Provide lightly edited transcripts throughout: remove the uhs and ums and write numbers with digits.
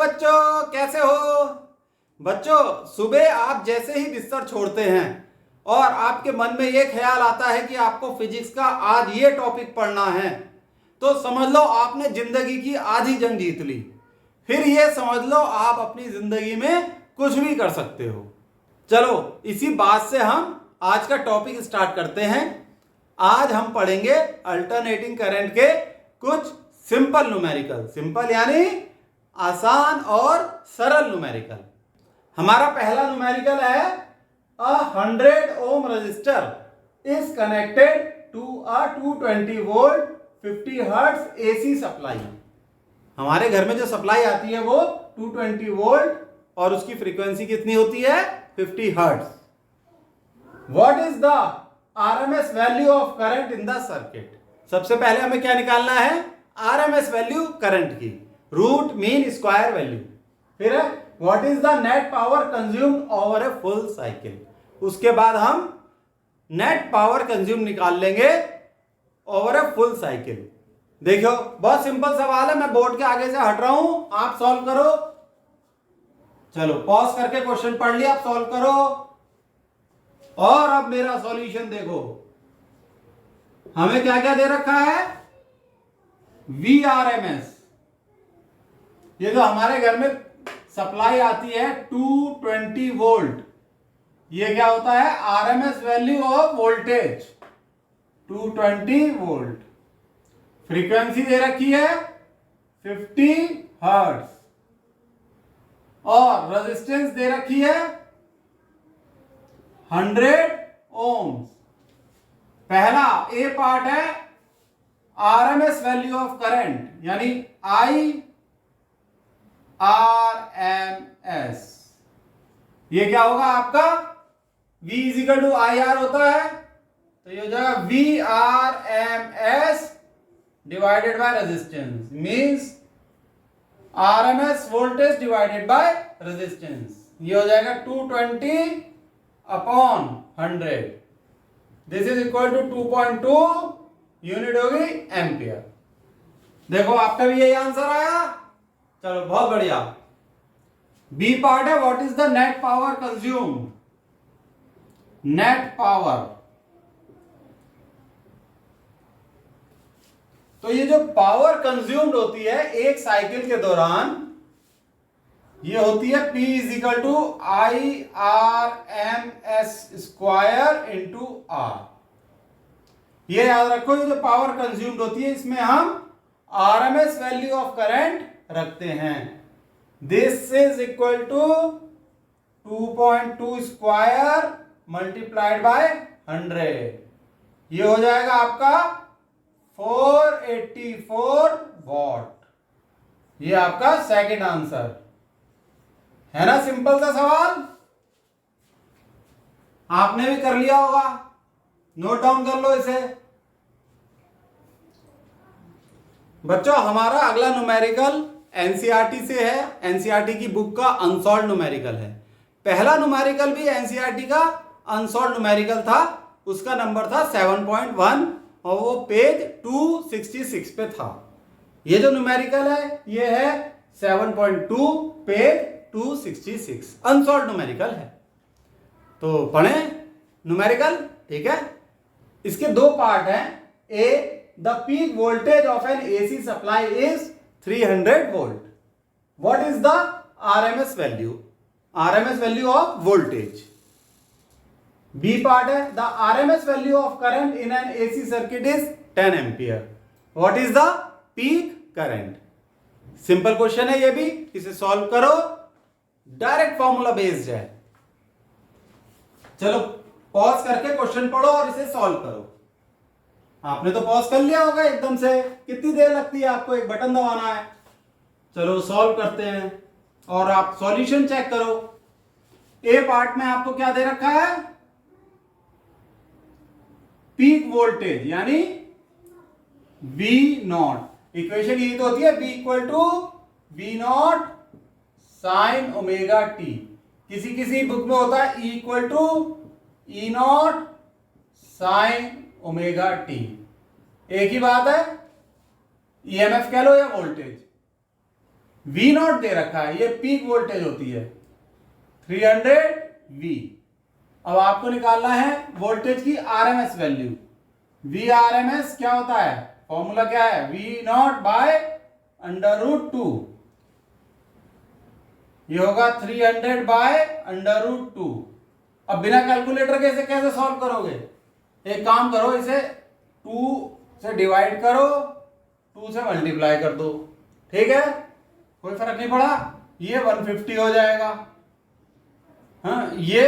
बच्चों, कैसे हो? बच्चों, सुबह आप जैसे ही बिस्तर छोड़ते हैं और आपके मन में ये ख्याल आता है कि आपको फिजिक्स का आज ये टॉपिक पढ़ना है, तो समझ लो आपने जिंदगी की आधी जंग जीत ली। फिर ये समझ लो आप अपनी जिंदगी में कुछ भी कर सकते हो। चलो, इसी बात से हम आज का टॉपिक स्टार्ट करते हैं। आज हम पढ़ेंगे अल्टरनेटिंग करंट के कुछ सिंपल न्यूमेरिकल। सिंपल यानी आसान और सरल न्यूमेरिकल। हमारा पहला न्यूमेरिकल है, a 100 ohm resistor is connected to a 220 volt 50 hertz AC supply. हमारे घर में जो सप्लाई आती है वो 220 वोल्ट और उसकी फ्रीक्वेंसी कितनी होती है? 50 hertz. What is the RMS value of current in the circuit? सबसे पहले हमें क्या निकालना है? आरएमएस वैल्यू करंट की, रूट मीन स्क्वायर वैल्यू। फिर है what is the net power consumed over a full cycle. उसके बाद हम नेट पावर कंज्यूम निकाल लेंगे ओवर ए फुल साइकिल। देखो, बहुत सिंपल सवाल है, मैं बोर्ड के आगे से हट रहा हूं, आप सॉल्व करो। चलो, पॉज करके क्वेश्चन पढ़ लिया, आप सॉल्व करो और अब मेरा सॉल्यूशन देखो। हमें क्या क्या दे रखा है? VRMS। ये जो हमारे घर में सप्लाई आती है 220 वोल्ट, ये क्या होता है? RMS value of voltage 220 volt. Frequency दे रखी है 50 हर्ट्ज और रेजिस्टेंस दे रखी है 100 ओम्स। पहला ए पार्ट है आरएमएस वैल्यू ऑफ करंट यानी IRMS। ये क्या होगा आपका? V इजिकल टू IR होता है, तो ये हो जाएगा VRMS divided by resistance, means RMS voltage divided by resistance. ये हो जाएगा 220 upon 100। This is equal to 2.2 unit होगी एम्पियर। देखो, आपका भी यही आंसर आया। चलो, बहुत बढ़िया। बी पार्ट है what is the net power consume. Net power, तो ये जो पावर कंज्यूम्ड होती है एक साइकिल के दौरान, ये होती है P is equal to IRMS square into R। ये याद रखो, ये जो पावर कंज्यूम्ड होती है इसमें हम RMS वैल्यू ऑफ करंट रखते हैं। This is equal to 2.2 square multiplied by 100। ये हो जाएगा आपका 484 वॉट। ये आपका सेकंड आंसर है ना। सिंपल सा सवाल, आपने भी कर लिया होगा, नोट डाउन कर लो इसे। बच्चों, हमारा अगला न्यूमेरिकल एनसीईआरटी से है। एनसीईआरटी की बुक का अनसॉल्व्ड न्यूमेरिकल है। पहला न्यूमेरिकल भी एनसीईआरटी का अनसॉल्व्ड न्यूमेरिकल था, उसका नंबर था 7.1 और वो पेज 266 पे था। ये जो न्यूमेरिकल है ये है 7.2 पेज 266, अनसॉल्व्ड न्यूमेरिकल है। तो पढ़ें न्यूमेरिकल, ठीक है। इसके दो पार्ट हैं। A, the peak voltage of an AC supply is 300 volt. What is the RMS value? RMS value of voltage. B part है the RMS value of current in an AC circuit is 10 ampere. What is the peak current? Simple question है ये भी, इसे solve करो, direct formula based है। चलो, pause करके question पढ़ो और इसे सॉल्व करो। आपने तो पॉज कर लिया होगा एकदम से, कितनी देर लगती है आपको? एक बटन दबाना है। चलो, सॉल्व करते हैं और आप सॉल्यूशन चेक करो। ए पार्ट में आपको क्या दे रखा है? पीक वोल्टेज यानी V0। इक्वेशन यही तो होती है, V equal to V0 sine omega T. किसी किसी बुक में होता है E equal to E0 sine omega T. एक ही बात है, ईएमएफ कह लो या वोल्टेज। वी नॉट दे रखा है, ये पीक वोल्टेज होती है 300 वी। अब आपको निकालना है वोल्टेज की RMS value. V R M S क्या होता है, फॉर्मूला क्या है, वी नॉट बाय √2। ये होगा 300 बाय √2। अब बिना कैलकुलेटर के इसे कैसे सॉल्व करोगे, एक काम करो, इसे 2 से डिवाइड करो, 2 से मल्टीप्लाई कर दो, ठीक है, कोई फर्क नहीं पड़ा, ये 150 हो जाएगा। हाँ, ये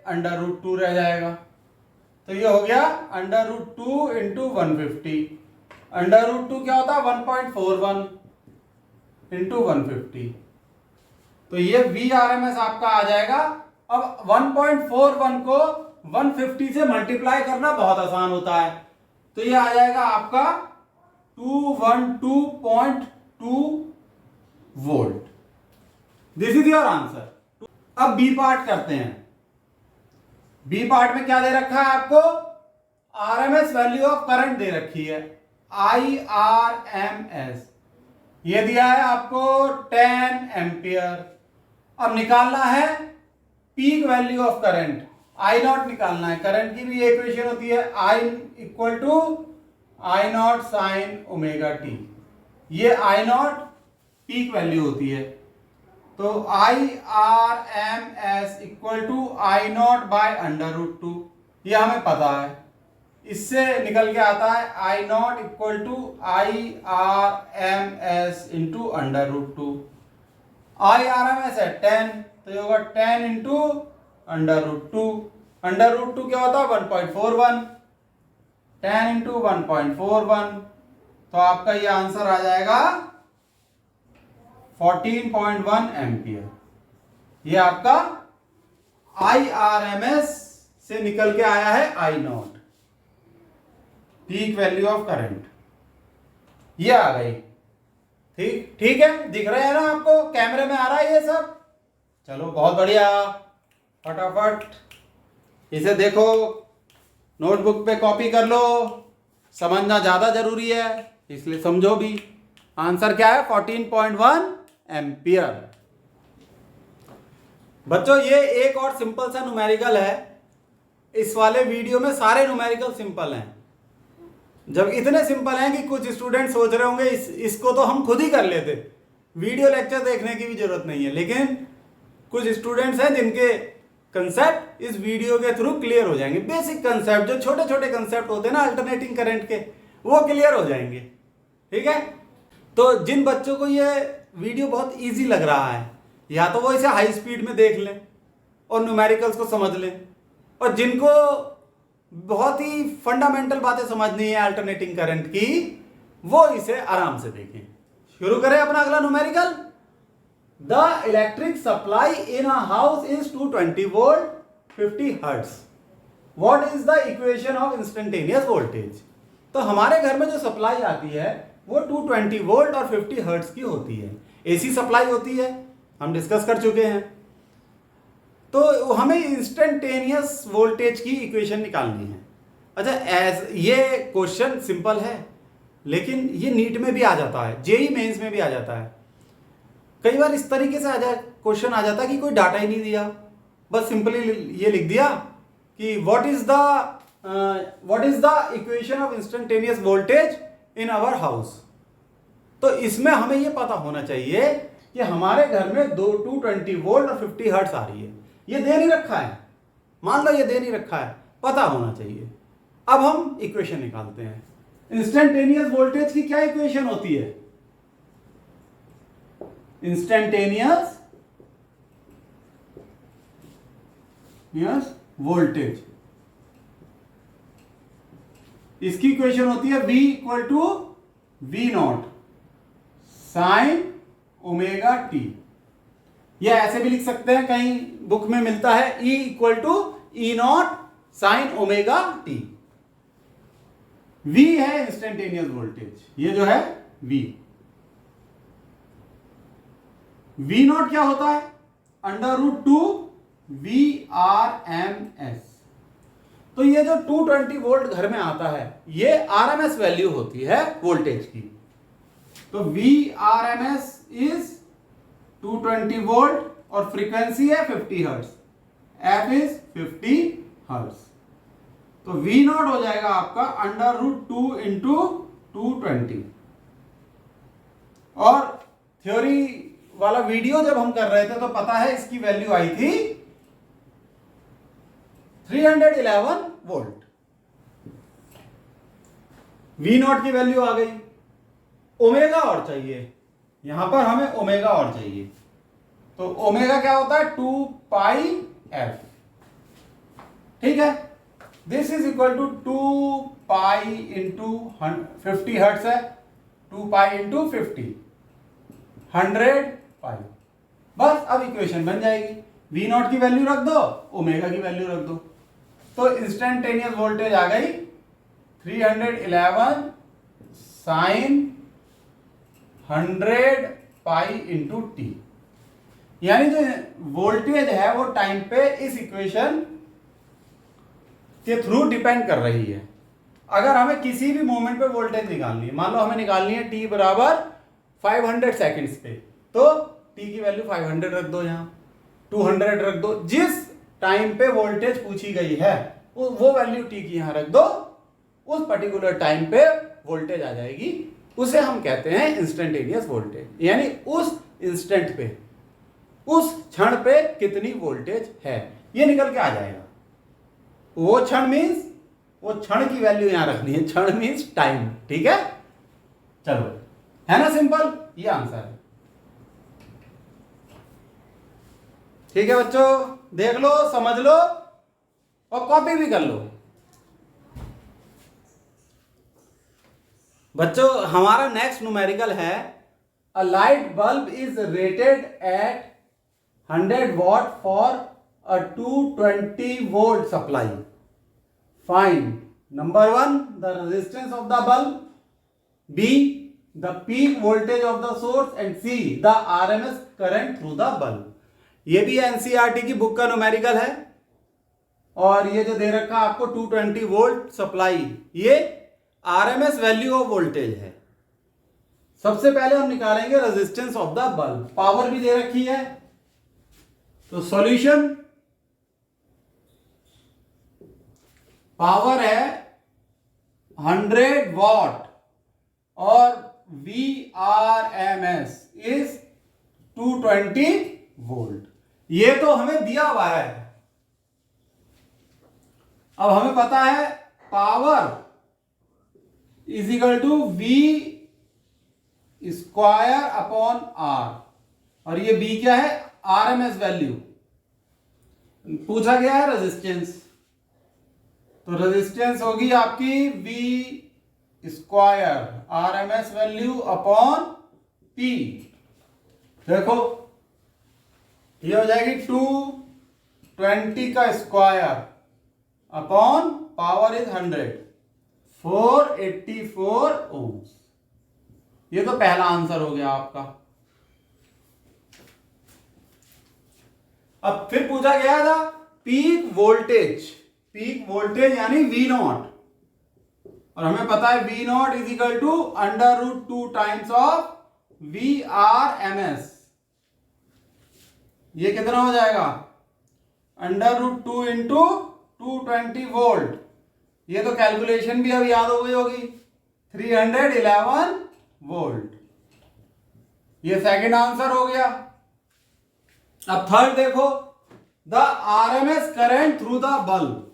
√2 रह जाएगा, तो ये हो गया √2 इंटू 150। √2 क्या होता है, 1.41 इंटू 150, तो ये VRMS आपका आ जाएगा। अब 1.41 को 150 से मल्टीप्लाई करना बहुत आसान होता है, तो ये आ जाएगा आपका 212.2 volt. This is your answer. अब बी पार्ट करते हैं। बी पार्ट में क्या दे रखा है आपको, आरएमएस वैल्यू ऑफ करंट दे रखी है, IRMS, ये दिया है आपको 10 एम्पियर। अब निकालना है peak value of current, I naught निकालना है। करंट की भी इक्वेशन होती है I equal to I0 sine omega T, ये I0 पीक वैल्यू होती है, तो IRMS equal to I0 bye √2, ये हमें पता है, इससे निकल के आता है I0 equal to IRMS into √2। IRMS है 10, तो ये होगा 10 इंटू √2। √2 क्या होता है, 1.41, 10 इंटू 1.41, तो आपका ये आंसर आ जाएगा 14.1 एम्पियर। ये आपका IRMS से निकल के आया है I0, peak value of current, ये आ गई। ठीक है, दिख रहा है ना आपको, कैमरे में आ रहा है ये सब। चलो बहुत बढ़िया, फटाफट इसे देखो, नोटबुक पे कॉपी कर लो, समझना ज्यादा जरूरी है इसलिए समझो भी। आंसर क्या है, 14.1 एम्पियर। बच्चों ये एक और सिंपल सा न्यूमेरिकल है, इस वाले वीडियो में सारे न्यूमेरिकल सिंपल हैं। जब इतने सिंपल हैं कि कुछ स्टूडेंट सोच रहे होंगे इसको तो हम खुद ही कर लेते, वीडियो लेक्चर देखने की भी जरूरत नहीं है, लेकिन कुछ स्टूडेंट्स हैं जिनके कंसेप्ट इस वीडियो के थ्रू क्लियर हो जाएंगे। बेसिक कंसेप्ट, जो छोटे छोटे कंसेप्ट होते हैं ना अल्टरनेटिंग करंट के, वो क्लियर हो जाएंगे। ठीक है, तो जिन बच्चों को ये वीडियो बहुत इजी लग रहा है, या तो वो इसे हाई स्पीड में देख लें और न्यूमेरिकल्स को समझ लें, और जिनको बहुत ही फंडामेंटल बातें समझनी है अल्टरनेटिंग करंट की, वो इसे आराम से देखें। शुरू करें अपना अगला numerical. The electric supply in a house is 220 volt 50 hertz. What is the equation of instantaneous voltage. तो हमारे घर में जो सप्लाई आती है वो 220 वोल्ट और 50 हर्ट्ज की होती है, एसी सप्लाई होती है, हम डिस्कस कर चुके हैं। तो हमें इंस्टेंटेनियस वोल्टेज की इक्वेशन निकालनी है। अच्छा, ये क्वेश्चन सिंपल है, लेकिन ये नीट में भी आ जाता है, जेई मेंस में भी आ जाता है। कई बार इस तरीके से क्वेश्चन आ जाता है कि कोई डाटा ही नहीं दिया, बस सिंपली ये लिख दिया कि what is the equation of instantaneous voltage in our house. तो इसमें हमें ये पता होना चाहिए कि हमारे घर में 220 वोल्ट और 50 हर्ट्ज आ रही है। ये दे नहीं रखा है, मान लो ये दे नहीं रखा है, पता होना चाहिए। अब हम इक्वेशन निकालते हैं। इंस्टेंटेनियस वोल्टेज की क्या इक्वेशन होती है, इंस्टेंटेनियस वोल्टेज, इसकी इक्वेशन होती है V equal to V0 sine omega T. या ऐसे भी लिख सकते हैं, कहीं बुक में मिलता है E equal to E0 sine omega T. V है इंस्टेंटेनियस वोल्टेज, ये जो है V। V0 क्या होता है, √2 VRMS। तो ये जो 220 वोल्ट घर में आता है, ये RMS वैल्यू होती है वोल्टेज की। तो VRMS इज 220 वोल्ट और फ्रीक्वेंसी है 50 हर्ट्ज, एफ इज 50 हर्ट्ज। तो वी नॉट हो जाएगा आपका √2 इंटू 220। और थ्योरी वाला वीडियो जब हम कर रहे थे तो पता है इसकी वैल्यू आई थी 311 वोल्ट। वी नॉट की वैल्यू आ गई, ओमेगा और चाहिए, यहां पर हमें ओमेगा और चाहिए। तो ओमेगा क्या होता है 2 पाई एफ, ठीक है। This is equal to 2 pi into 50 hertz है, 2 पाई इंटू 50, 100 पाई। बस अब इक्वेशन बन जाएगी, वी नॉट की वैल्यू रख दो, ओमेगा की वैल्यू रख दो, तो इंस्टेंटेनियस वोल्टेज आ गई 311 साइन 100 पाई इंटू टी। यानी जो वोल्टेज है वो टाइम पे इस इक्वेशन के थ्रू डिपेंड कर रही है। अगर हमें किसी भी मोमेंट पे वोल्टेज निकालनी है, मान लो हमें निकालनी है टी बराबर 500 सेकेंड्स पे, तो टी की वैल्यू 500 रख दो, यहाँ 200 रख दो, जिस टाइम पे वोल्टेज पूछी गई है वो वैल्यू टी की यहाँ रख दो, उस पर्टिकुलर टाइम पे वोल्टेज आ जाएगी, उसे हम कहते हैं इंस्टेंटेनियस वोल्टेज। यानी उस इंस्टेंट पे, उस क्षण पे कितनी वोल्टेज है ये निकल के आ जाएगा। वो क्षण मीन्स वो क्षण की वैल्यू यहां रखनी है, क्षण मीन्स टाइम, ठीक है। चलो, है ना सिंपल, ये आंसर है। ठीक है बच्चों, देख लो, समझ लो और कॉपी भी कर लो। बच्चों हमारा नेक्स्ट न्यूमेरिकल है, a light bulb is rated at 100 watt for a 220 volt supply. Find number 1 the resistance of the bulb, B the peak voltage of the source and C the RMS current through the bulb। ये भी NCERT की book का numerical है। और ये जो दे रखा आपको 220 वोल्ट सप्लाई, ये आरएमएस वैल्यू ऑफ वोल्टेज है। सबसे पहले हम निकालेंगे resistance of the bulb, power भी दे रखी है। तो सॉल्यूशन, पावर है 100 वॉट और VRMS इज 220 वोल्ट। ये तो हमें दिया हुआ है। अब हमें पता है power is equal to V square upon R, और ये B क्या है, RMS वैल्यू। पूछा गया है रेजिस्टेंस, तो रेजिस्टेंस होगी आपकी V square RMS value upon P। देखो ये हो जाएगी 220 का square upon power is 100, 484 ohms. ये तो पहला आंसर हो गया आपका। अब फिर पूछा गया था पीक वोल्टेज, पीक वोल्टेज यानी V नॉट, और हमें पता है V naught is equal to √2 times of VRMS। ये कितना हो जाएगा, √2 इंटू 220 वोल्ट। ये तो कैलकुलेशन भी अब याद हो गई होगी, 311 वोल्ट। ये सेकंड आंसर हो गया। अब थर्ड देखो, the RMS current through the bulb.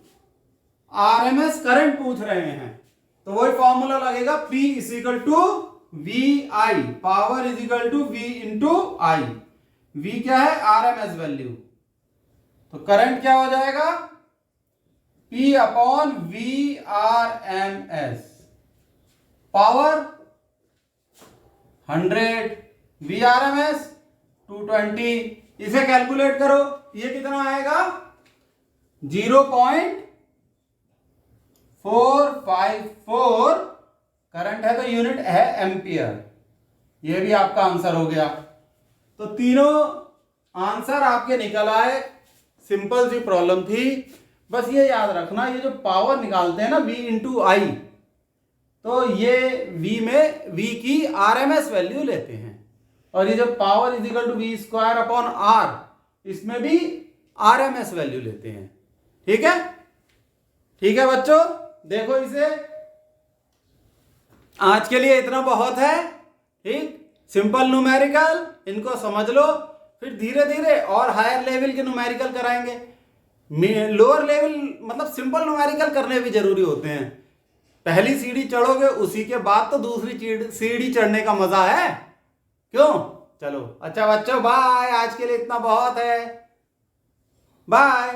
RMS current पूछ रहे हैं तो वही फॉर्मूला लगेगा, P is equal to VI, power is equal to V into I। V क्या है, आरएमएस वैल्यू, तो करंट क्या हो जाएगा, P upon VRMS। Power 100, VRMS 220। इसे कैलकुलेट करो, ये कितना आएगा, 0.454। करंट है तो यूनिट है एम्पियर। ये भी आपका आंसर हो गया। तो तीनों आंसर आपके निकल आए। सिंपल सी प्रॉब्लम थी। बस ये याद रखना, ये जो पावर निकालते हैं ना V इंटू आई, तो ये V में V की RMS वैल्यू लेते हैं और ये जो power is equal to V square upon R, इसमें भी आरएमएस वैल्यू लेते हैं। ठीक है, ठीक है बच्चों, देखो इसे, आज के लिए इतना बहुत है। ठीक, सिंपल न्यूमेरिकल इनको समझ लो, फिर धीरे धीरे और हायर लेवल के न्यूमेरिकल कराएंगे। लोअर लेवल मतलब सिंपल न्यूमेरिकल करने भी जरूरी होते हैं। पहली सीढ़ी चढ़ोगे उसी के बाद तो दूसरी सीढ़ी चढ़ने का मजा है, क्यों? चलो अच्छा बच्चों, बाय, आज के लिए इतना बहुत है, बाय।